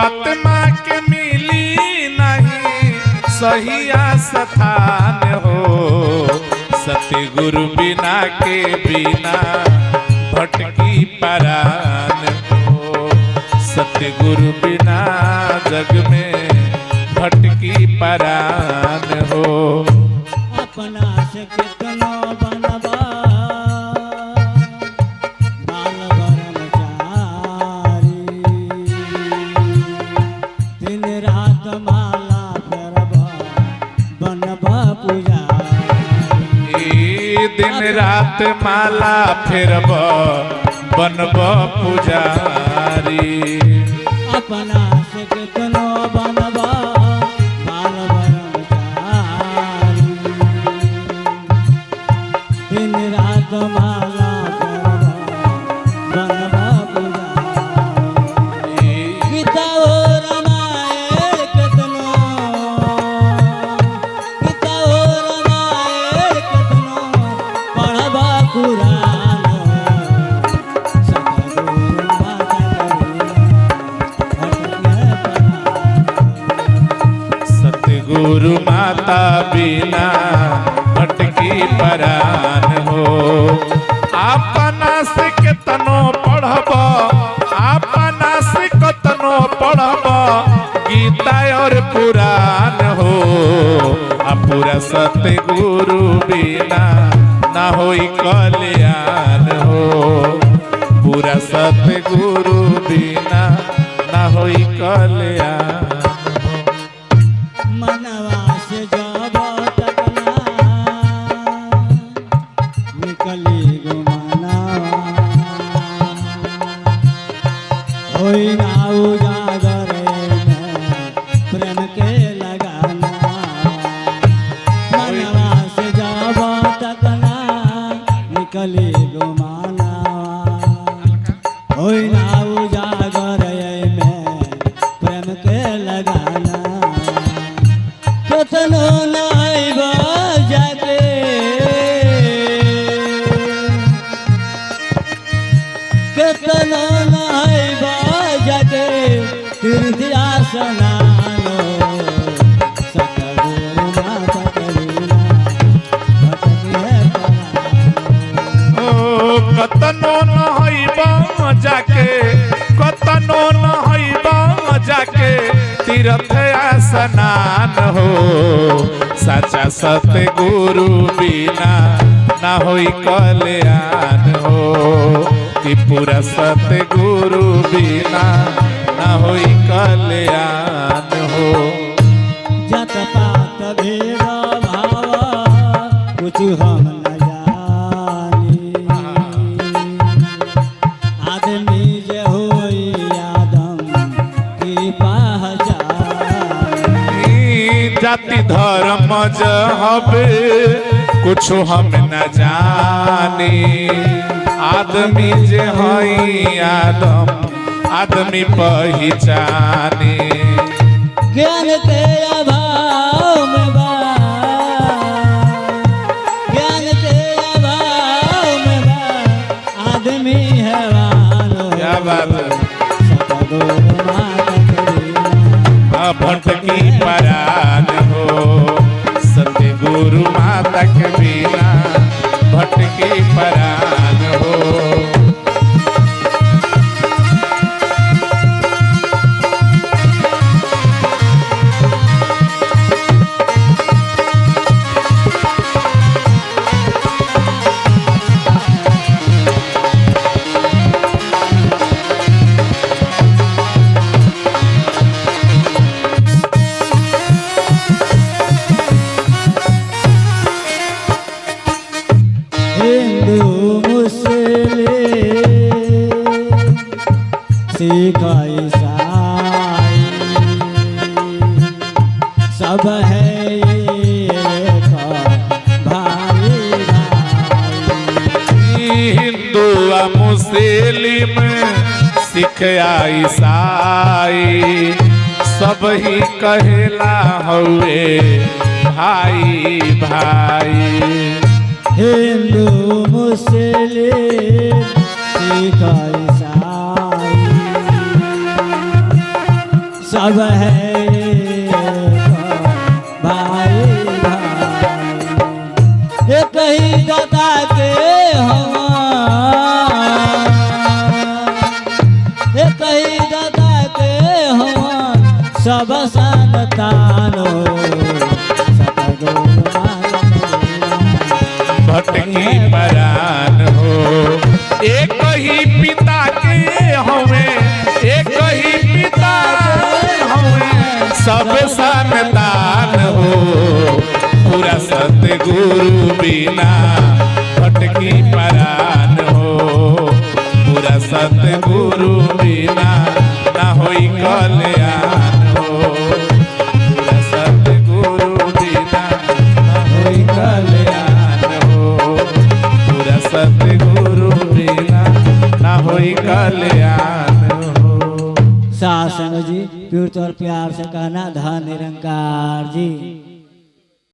आत्मा के मिली नहीं सही स्थान हो। सतगुरु बिना के बिना भटकी परान हो। सतगुरु बिना जग में भटकी परान हो। अपना से कितनो बनवा बाल ब्रह्मचारी, दिन रात माला फेरबा बनबा पुजारी। दिन रात माला फेरबा बनबा पुजारी। अपना से कितनो बनवा बाल ब्रह्मचारी, दिन रात माला बनवा पुजारी। गीता और रामायण कितनो, गीता और रामायण कितनो पढ़बा कुरान। सतगुरु माता बिना भटकी परान हो। अपना से कितनो पढ़ब, अपना से कितनो पढ़ब गीता और पुराण हो। पूरा सतगुरु बिना ना होई कल्याण हो। पूरा सतगुरु बिना ना होई कल्याण। मनवा से जब तकना निकली गुमाना, होई ना उजागर में प्रेम के लगाना। मनवा से जब तकना निकली गुमाना, होई ना उजागर में प्रेम के लगाना। कतनो नाइब जाके, कतनो नाइब जाके तीर्थ स्नानो। सतगुरु माता करुणा भटके परान। कतनो नहैबा जाके, कतनो नहैबा जाके तीर्थ स्नान हो। सच्चा सतगुरु बिना ना होई कल्याण हो। कि पूरा सतगुरु बिना ना होई कल्याण हो। जत पात भेद भाव कुछ हम न जानी, आदमी जे होई आदम की पहचानी। जाति धर्म जहब कुछ हम न जानी। आदमी जे हई आदम आदमी पहचानी। ज्ञान के अभाव में बा, ज्ञान के अभाव में बा आदमी हैवान हो। क्या बात है। सतगुरु माता करुणा भटकी परान हो। सतगुरु माता के बिना भटकी परान हो। सिख ईसाई सब है एक भाई भाई। हिंदू मुस्लिम सिख ईसाई सब ही कहला हुए भाई भाई। हिंदू मुस्लिम सिख ईसाई सब है भाई भाई एक ही दाता के हम एक ही दाता के हम सब संतानो भटकी परान हो एक ही पिता के हमें एक ही पिता हमें सब संतान हो पूरा सतगुरु बिना भटकी परान हो पूरा सतगुरु बिना ना होई कल्याण हो पूरा सतगुरु बिना ना होई कल्याण हो पूरा सतगुरु बिना ना होई कल्याण हो। सासंग जी प्यूर और प्यार से कहना धन निरंकार जी।